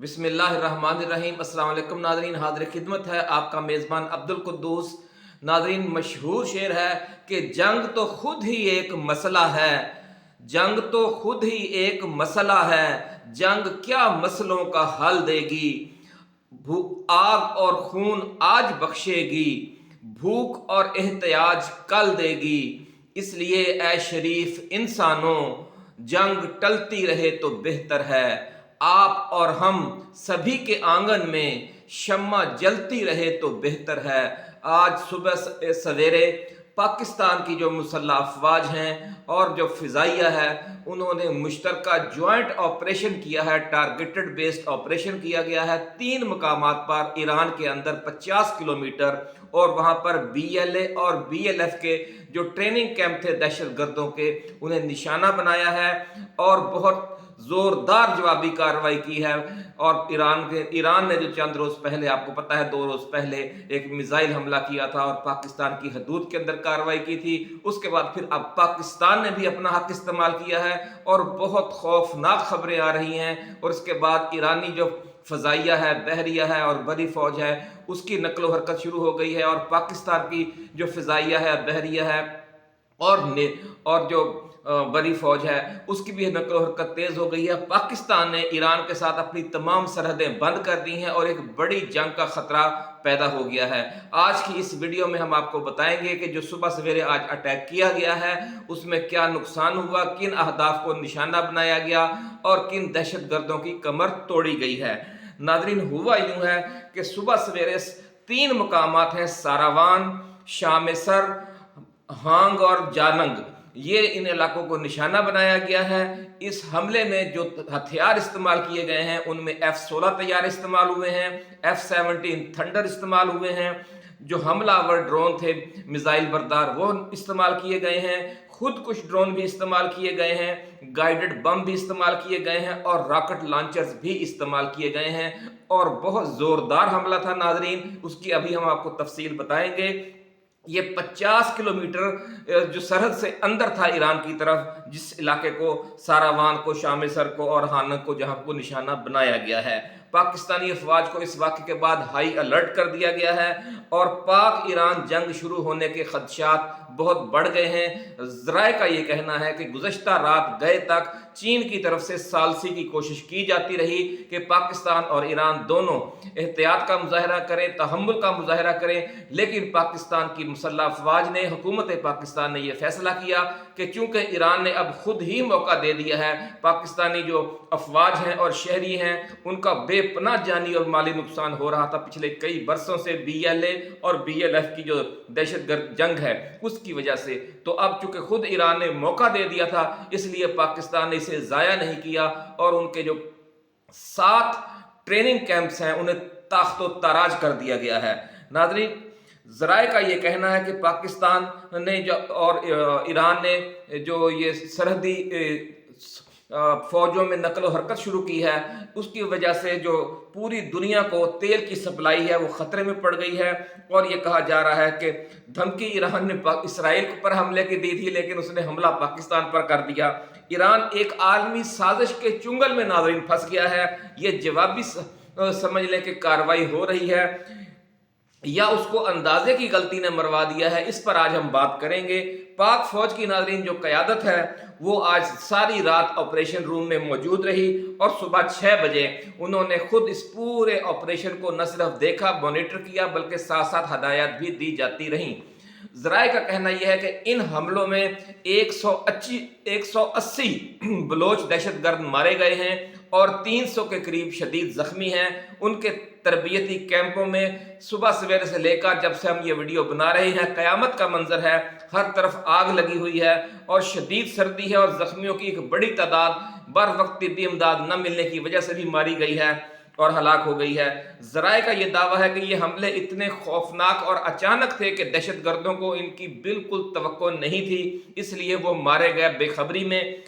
बिस्मिल्लाहिर्रहमानिर्रहीम। अस्सलाम वालेकुम नाज़रीन, हाज़िर खिदमत है आपका मेज़बान अब्दुल कुद्दूस। नाज़रीन, मशहूर शेर है कि जंग तो खुद ही एक मसला है, जंग तो खुद ही एक मसला है, जंग क्या मसलों का हल देगी, आग और खून आज बख्शेगी, भूख और एहतियाज कल देगी। इसलिए ए शरीफ इंसानों, जंग टलती रहे तो बेहतर है, आप और हम सभी के आंगन में शम्मा जलती रहे तो बेहतर है। आज सुबह सवेरे पाकिस्तान की जो मुसल्लह अफवाज हैं और जो फ़िज़ाइया है, उन्होंने मुश्तरका जॉइंट ऑपरेशन किया है, टारगेटेड बेस्ड ऑपरेशन किया गया है 3 मकामात पर ईरान के अंदर 50 किलोमीटर, और वहाँ पर BLA और BLF के जो ट्रेनिंग कैंप थे दहशत गर्दों के, उन्हें निशाना बनाया है और बहुत जोरदार जवाबी कार्रवाई की है। और ईरान ने जो चंद रोज पहले, आपको पता है 2 रोज पहले एक मिसाइल हमला किया था और पाकिस्तान की हदूद के अंदर कार्रवाई की थी। उसके बाद फिर अब पाकिस्तान ने भी अपना हक इस्तेमाल किया है और बहुत खौफनाक खबरें आ रही हैं। और उसके बाद ईरानी जो फ़ज़ाइया है, बहरिया है और बड़ी फ़ौज है, उसकी नकलो हरकत शुरू हो गई है। और पाकिस्तान की जो फ़ज़ाइया है, बहरिया है और जो बड़ी फौज है, उसकी भी नकलो हरकत तेज हो गई है। पाकिस्तान ने ईरान के साथ अपनी तमाम सरहदें बंद कर दी हैं और एक बड़ी जंग का खतरा पैदा हो गया है। आज की इस वीडियो में हम आपको बताएंगे कि जो सुबह सवेरे आज अटैक किया गया है, उसमें क्या नुकसान हुआ, किन अहदाफ को निशाना बनाया गया और किन दहशत गर्दों की कमर तोड़ी गई है। नादरीन, हुआ यूं है कि सुबह सवेरे 3 मकामात हैं, सारावान, शामेसर, हांग और जानंग, ये इन इलाकों को निशाना बनाया गया है। इस हमले में जो हथियार इस्तेमाल किए गए हैं, उनमें F-16 तैयार इस्तेमाल हुए हैं, F-17 थंडर इस्तेमाल हुए हैं, जो हमलावर ड्रोन थे मिसाइल बरदार वो इस्तेमाल किए गए हैं, खुद कुछ ड्रोन भी इस्तेमाल किए गए हैं, गाइडेड बम भी इस्तेमाल किए गए हैं और रॉकेट लॉन्चर्स भी इस्तेमाल किए गए हैं। और बहुत ज़ोरदार हमला था नाजरीन, उसकी अभी हम आपको तफसील बताएंगे। ये 50 किलोमीटर जो सरहद से अंदर था ईरान की तरफ, जिस इलाके को, सारावान को, शामेसर को और हानक को, जहां को निशाना बनाया गया है। पाकिस्तानी अफवाज को इस वाक़े के बाद हाई अलर्ट कर दिया गया है और पाक ईरान जंग शुरू होने के खदशात बहुत बढ़ गए हैं। ज़राए का ये कहना है कि गुज़श्ता रात गए तक चीन की तरफ से सालसी की कोशिश की जाती रही कि पाकिस्तान और ईरान दोनों एहतियात का मुजाहरा करें, तहम्मुल का मुजाहरा करें, लेकिन पाकिस्तान की मुसल्लह अफवाज ने, हुकूमत पाकिस्तान ने यह फैसला किया कि चूंकि ईरान ने अब खुद ही मौका दे दिया है, पाकिस्तानी जो अफवाज हैं और शहरी हैं उनका बेपनाह जानी और माली नुकसान हो रहा था पिछले कई बरसों से BLA और BLF की जो दहशतगर्द जंग है उसकी वजह से। तो अब चूंकि खुद ईरान ने मौका दे दिया था, इसलिए पाकिस्तान ने इसे ज़ाया नहीं किया और उनके जो 7 ट्रेनिंग कैंप्स हैं उन्हें ताख्तो ताराज कर दिया गया है। नाज़रीन, ज़राए का ये कहना है कि पाकिस्तान ने जो और ईरान ने जो ये सरहदी फौजों में नकलो हरकत शुरू की है, उसकी वजह से जो पूरी दुनिया को तेल की सप्लाई है वो ख़तरे में पड़ गई है। और ये कहा जा रहा है कि धमकी ईरान ने इसराइल पर हमले की दी थी, लेकिन उसने हमला पाकिस्तान पर कर दिया। ईरान एक आलमी साजिश के चुंगल में नाज़रीन फंस गया है। ये जवाबी समझ लें कि कार्रवाई हो रही है या उसको अंदाजे की गलती ने मरवा दिया है, इस पर आज हम बात करेंगे। पाक फौज की नाज़रीन जो क़यादत है वो आज सारी रात ऑपरेशन रूम में मौजूद रही और सुबह 6 बजे उन्होंने खुद इस पूरे ऑपरेशन को न सिर्फ देखा, मॉनिटर किया, बल्कि साथ साथ हदायत भी दी जाती रहीं। ज़राए का कहना यह है कि इन हमलों में 180 बलोच दहशतगर्द मारे गए हैं और 300 के करीब शदीद जख्मी हैं। उनके तरबियती कैंपों में सुबह सवेरे से लेकर जब से हम ये वीडियो बना रहे हैं, क़यामत का मंजर है, हर तरफ आग लगी हुई है और शदीद सर्दी है और जख्मियों की एक बड़ी तादाद बर वक्त तिब्बी इमदाद न मिलने की वजह से भी मारी गई है और हलाक हो गई है। ज़राए का ये दावा है कि ये हमले इतने खौफनाक और अचानक थे कि दहशत गर्दों को इनकी बिल्कुल तवक्को नहीं थी, इसलिए वो मारे गए बेखबरी में।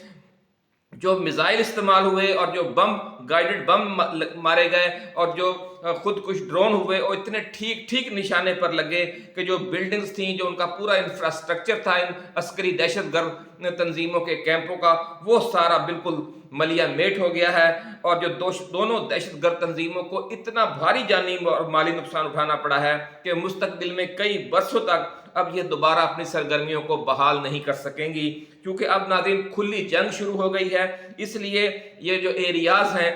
जो मिसाइल इस्तेमाल हुए और जो बम गाइडेड बम मारे गए और जो खुद कुछ ड्रोन हुए और इतने ठीक ठीक निशाने पर लगे कि जो बिल्डिंग्स थी, जो उनका पूरा इंफ्रास्ट्रक्चर था इन अस्करी दहशतगर्द तंजीमों के कैंपों का, वो सारा बिल्कुल मलिया मेट हो गया है। और जो दोनों दहशतगर्द तंजीमों को इतना भारी जानी और माली नुकसान उठाना पड़ा है कि मुस्तकबिल में कई बरसों तक अब ये दोबारा अपनी सरगर्मियों को बहाल नहीं कर सकेंगी, क्योंकि अब नाज़रीन खुली जंग शुरू हो गई है। इसलिए ये जो एरियाज हैं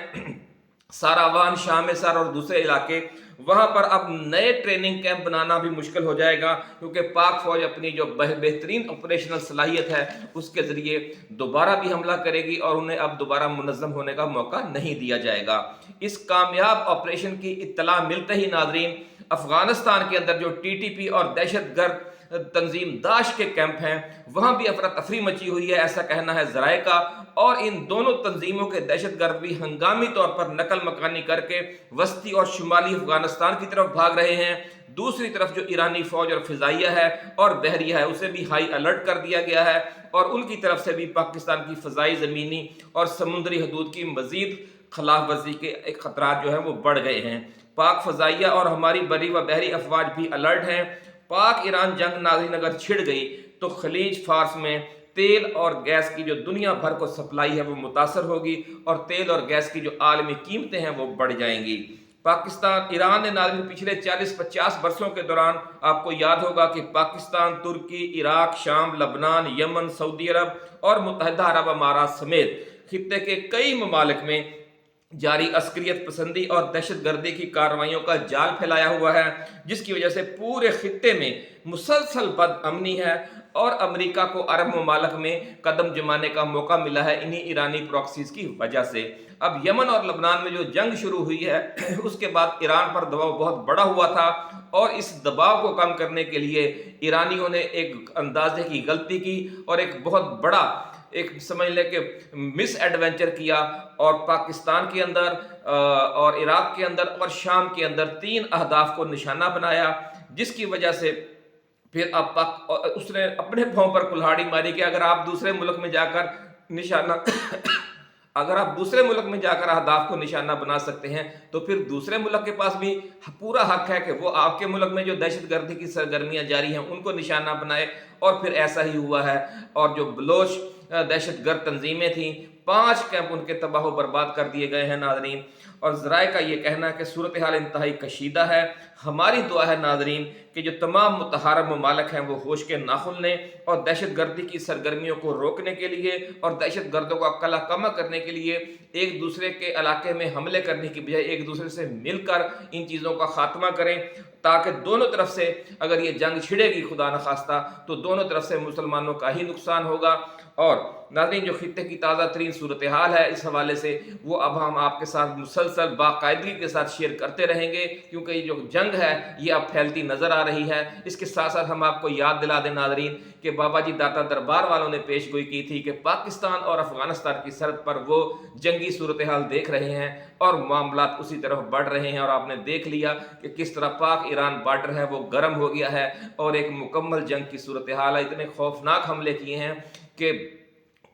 सारावान, शाम सर और दूसरे इलाके, वहां पर अब नए ट्रेनिंग कैंप बनाना भी मुश्किल हो जाएगा, क्योंकि पाक फौज अपनी जो बेहतरीन ऑपरेशनल सलाहियत है उसके जरिए दोबारा भी हमला करेगी और उन्हें अब दोबारा मुनज़्ज़म होने का मौका नहीं दिया जाएगा। इस कामयाब ऑपरेशन की इत्तला मिलते ही नाज़रीन अफगानिस्तान के अंदर जो TTP और दहशतगर्द तंजीम दाश के कैंप हैं वहां भी अफरा तफरी मची हुई है, ऐसा कहना है ज़राए का। और इन दोनों तंजीमों के दहशतगर्द भी हंगामी तौर पर नकल मकानी करके वस्ती और शुमाली अफगानिस्तान की तरफ भाग रहे हैं। दूसरी तरफ जो ईरानी फौज और फिजाइया है और बहरिया है उसे भी हाई अलर्ट कर दिया गया है और उनकी तरफ से भी पाकिस्तान की फ़ज़ाई, ज़मीनी और समुद्री हदूद की मज़ीद खिलाफ वर्जी के एक ख़तरात जो है वो बढ़ गए हैं। पाक फ़ज़ाइया और हमारी बरी व बहरी अफवाज भी अलर्ट हैं। पाक ईरान जंग नाज़रीन अगर छिड़ गई तो खलीज फार्स में तेल और गैस की जो दुनिया भर को सप्लाई है वो मुतासर होगी और तेल और गैस की जो आलमी कीमतें हैं वो बढ़ जाएंगी। पाकिस्तान ईरान ने नाज़रीन पिछले 40-50 वर्षों के दौरान, आपको याद होगा कि पाकिस्तान, तुर्की, इराक, शाम, लबनान, यमन, सऊदी अरब और मुत्तहिदा अरब अमारात समेत खित्ते के कई ममालिक में जारी अस्करियत पसंदी और दहशत गर्दी की कार्रवाइयों का जाल फैलाया हुआ है, जिसकी वजह से पूरे खित्ते में मुसलसल बदअमनी है और अमेरिका को अरब ममालिक में कदम जमाने का मौका मिला है इन्हीं ईरानी प्रॉक्सीज की वजह से। अब यमन और लबनान में जो जंग शुरू हुई है उसके बाद ईरान पर दबाव बहुत बड़ा हुआ था और इस दबाव को कम करने के लिए ईरानियों ने एक अंदाजे की गलती की और एक बहुत बड़ा एक समझ ले कि मिस एडवेंचर किया और पाकिस्तान के अंदर और इराक के अंदर और शाम के अंदर 3 अहदाफ को निशाना बनाया, जिसकी वजह से फिर अब उसने अपने पांव पर कुल्हाड़ी मारी कि अगर आप दूसरे मुल्क में जाकर निशाना अगर आप दूसरे मुल्क में जाकर अहदाफ को निशाना बना सकते हैं तो फिर दूसरे मुल्क के पास भी पूरा हक है कि वो आपके मुल्क में जो दहशतगर्दी की सरगर्मियां जारी हैं उनको निशाना बनाए। और फिर ऐसा ही हुआ है और जो बलोच दहशतगर्द तंजीमें थीं 5 कैंप उनके तबाह बर्बाद कर दिए गए हैं नाजरीन। और ज़राए का ये कहना है कि सूरत हाल इंतहाई कशीदा है। हमारी दुआ है नाजरीन कि जो तमाम मुतहारब ममालिक हैं वो होश के नाखुन लें और दहशत गर्दी की सरगर्मियों को रोकने के लिए और दहशत गर्दों का कला कमा करने के लिए एक दूसरे के इलाके में हमले करने की बजाय एक दूसरे से मिलकर इन चीज़ों का खात्मा करें, ताकि दोनों तरफ से अगर ये जंग छिड़ेगी खुदा न खास्ता तो दोनों तरफ से मुसलमानों का ही नुकसान होगा। और नाज़रीन जो खित्ते की ताज़ा तरीन सूरत हाल है इस हवाले से वो अब हम आपके साथ मुसलसल बाकायदगी के साथ शेयर करते रहेंगे, क्योंकि ये जो जंग है ये अब फैलती नज़र आ रही है। इसके साथ साथ हम आपको याद दिला दें नाज़रीन कि बाबा जी दाता दरबार वालों ने पेश गोई की थी कि पाकिस्तान और अफगानिस्तान की सरहद पर वो जंगी सूरत हाल देख रहे हैं और मामलात उसी तरफ बढ़ रहे हैं। और आपने देख लिया कि किस तरह पाक ईरान बॉर्डर है वो गर्म हो गया है और एक मुकम्मल जंग की सूरत हाल है। इतने खौफनाक हमले किए हैं कि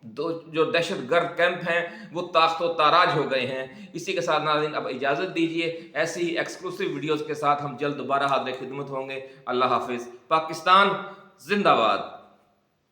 जो दहशत गर्द कैंप हैं वो ताख्तो ताराज हो गए हैं। इसी के साथ नाज़रीन अब इजाज़त दीजिए, ऐसी ही एक्सक्लूसिव वीडियोज़ के साथ हम जल्द दोबारा हाज़िर खिदमत होंगे। अल्लाह हाफिज़। पाकिस्तान जिंदाबाद।